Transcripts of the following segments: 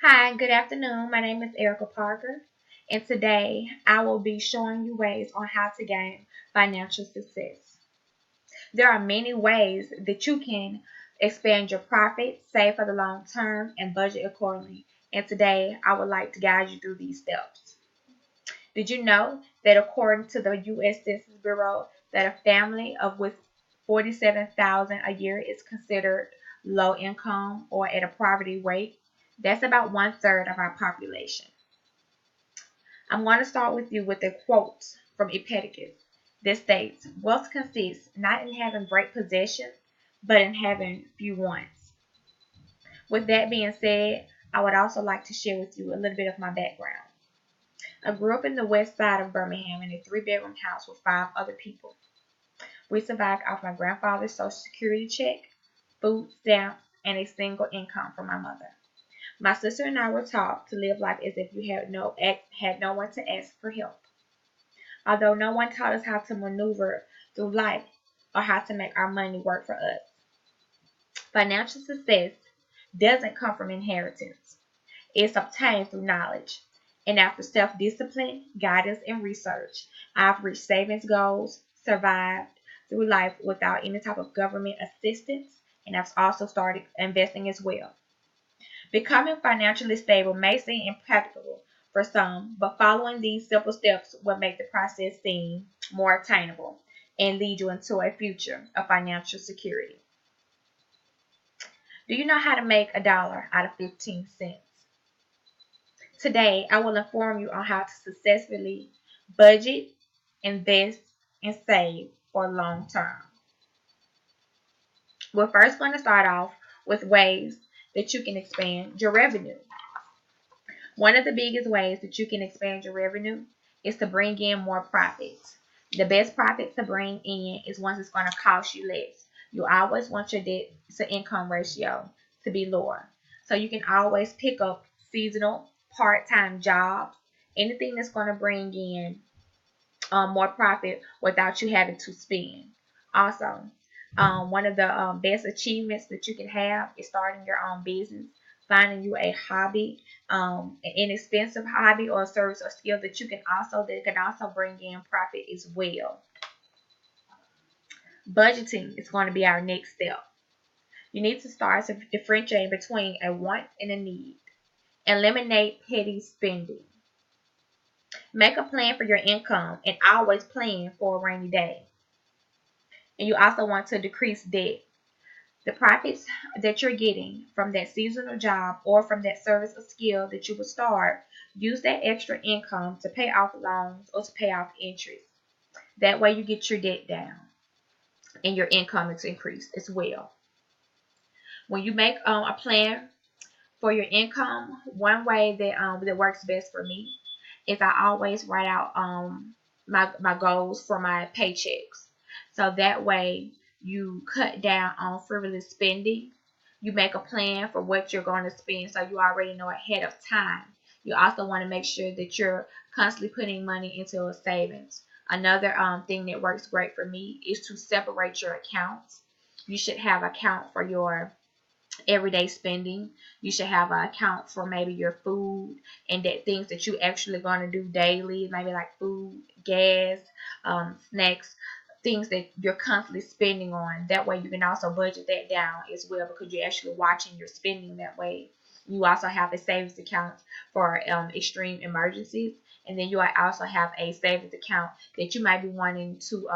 Hi, good afternoon. My name is Erica Parker, and today I will be showing you ways on how to gain financial success. There are many ways that you can expand your profits, save for the long term, and budget accordingly. And today I would like to guide you through these steps. Did you know that according to the U.S. Census Bureau, that a family of with 47,000 a year is considered low income or at a poverty rate? That's about one third of our population. I'm going to start with you with a quote from Epictetus that states, "Wealth consists not in having great possessions, but in having few wants." With that being said, I would also like to share with you a little bit of my background. I grew up in the west side of Birmingham in a three-bedroom house with five other people. We survived off my grandfather's Social Security check, food stamps, and a single income from my mother. My sister and I were taught to live life as if you had no one to ask for help. Although no one taught us how to maneuver through life or how to make our money work for us. Financial success doesn't come from inheritance. It's obtained through knowledge. And after self-discipline, guidance, and research, I've reached savings goals, survived through life without any type of government assistance, and I've also started investing as well. Becoming financially stable may seem impractical for some, but following these simple steps will make the process seem more attainable and lead you into a future of financial security. Do you know how to make a dollar out of 15 cents? Today, I will inform you on how to successfully budget, invest, and save for long term. We're first going to start off with ways that you can expand your revenue. One of the biggest ways that you can expand your revenue is to bring in more profits. The best profit to bring in is ones that's going to cost you less. You always want your debt to income ratio to be lower. So you can always pick up seasonal, part-time jobs, anything that's going to bring in more profit without you having to spend. Also, one of the best achievements that you can have is starting your own business, finding you a hobby, an inexpensive hobby or service or skill that can also bring in profit as well. Budgeting is going to be our next step. You need to start to differentiate between a want and a need. Eliminate petty spending. Make a plan for your income and always plan for a rainy day. And you also want to decrease debt. The profits that you're getting from that seasonal job or from that service or skill that you will start, use that extra income to pay off loans or to pay off interest. That way you get your debt down and your income is increased as well. When you make a plan for your income, one way that works best for me is I always write out my goals for my paychecks. So that way you cut down on frivolous spending. You make a plan for what you're going to spend so you already know ahead of time. You also want to make sure that you're constantly putting money into a savings. Another thing that works great for me is to separate your accounts. You should have an account for your everyday spending. You should have an account for maybe your food and that things that you actually going to do daily, maybe like food, gas, snacks, things that you're constantly spending on. That way you can also budget that down as well because you're actually watching your spending that way. You also have a savings account for extreme emergencies, and then you also have a savings account that you might be wanting to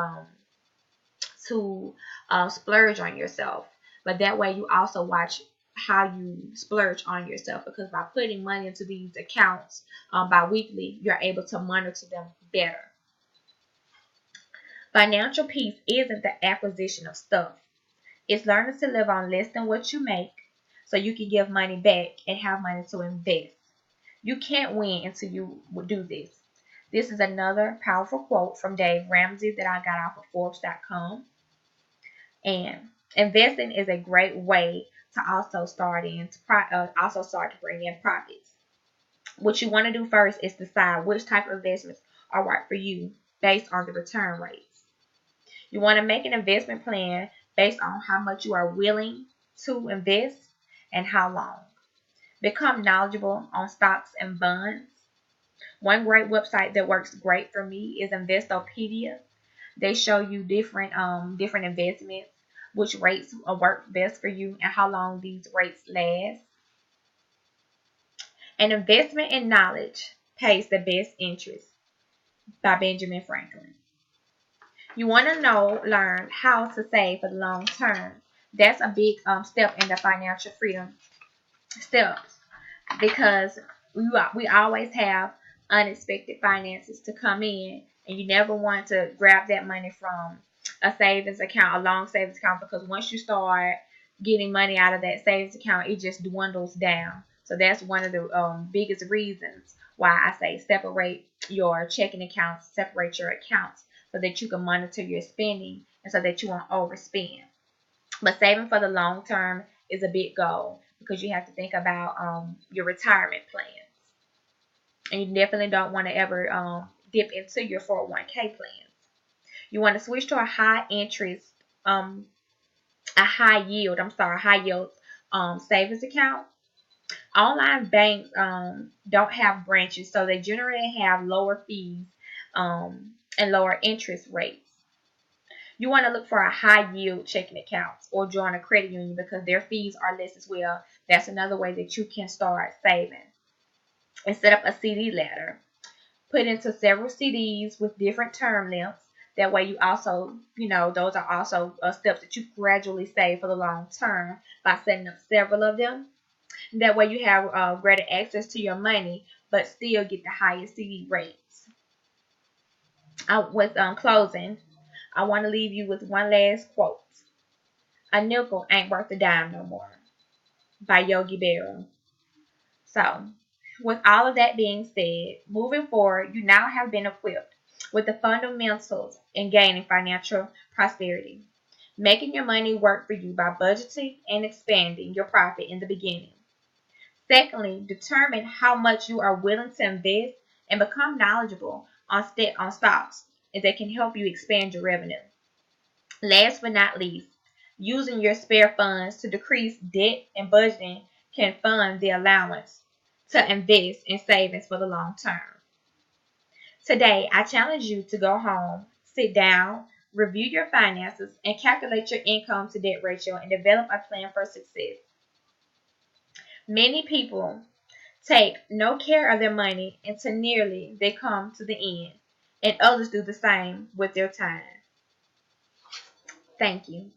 splurge on yourself. But that way you also watch how you splurge on yourself, because by putting money into these accounts bi-weekly, you're able to monitor them better. Financial peace isn't the acquisition of stuff. It's learning to live on less than what you make so you can give money back and have money to invest. You can't win until you do this. This is another powerful quote from Dave Ramsey that I got off of Forbes.com. And investing is a great way to also start to bring in profits. What you want to do first is decide which type of investments are right for you based on the return rates. You want to make an investment plan based on how much you are willing to invest and how long. Become knowledgeable on stocks and bonds. One great website that works great for me is Investopedia. They show you different investments, which rates work best for you, and how long these rates last. An investment in knowledge pays the best interest by Benjamin Franklin. You want to learn how to save for the long term. That's a big step in the financial freedom steps, because we always have unexpected finances to come in, and you never want to grab that money from a savings account, a long savings account, because once you start getting money out of that savings account, it just dwindles down. So that's one of the biggest reasons why I say separate your checking accounts, separate your accounts, so that you can monitor your spending and so that you won't overspend. But saving for the long term is a big goal, because you have to think about your retirement plans. And you definitely don't want to ever dip into your 401k plans. You want to switch to a high yield savings account. Online banks don't have branches, so they generally have lower fees and lower interest rates. You want to look for a high yield checking account or join a credit union, because their fees are less as well. That's another way that you can start saving. And set up a CD ladder. Put into several CDs with different term lengths. That way you also, those are also steps that you gradually save for the long term by setting up several of them. That way you have greater access to your money, but still get the highest CD rates. With closing, I want to leave you with one last quote. A nickel ain't worth a dime no more, by Yogi Berra. So, with all of that being said, moving forward, you now have been equipped with the fundamentals in gaining financial prosperity, making your money work for you by budgeting and expanding your profit in the beginning. Secondly, determine how much you are willing to invest and become knowledgeable on stocks, and that can help you expand your revenue. Last but not least, using your spare funds to decrease debt and budgeting can fund the allowance to invest in savings for the long term. Today, I challenge you to go home, sit down, review your finances, and calculate your income to debt ratio and develop a plan for success. Many people take no care of their money until nearly they come to the end, and others do the same with their time. Thank you.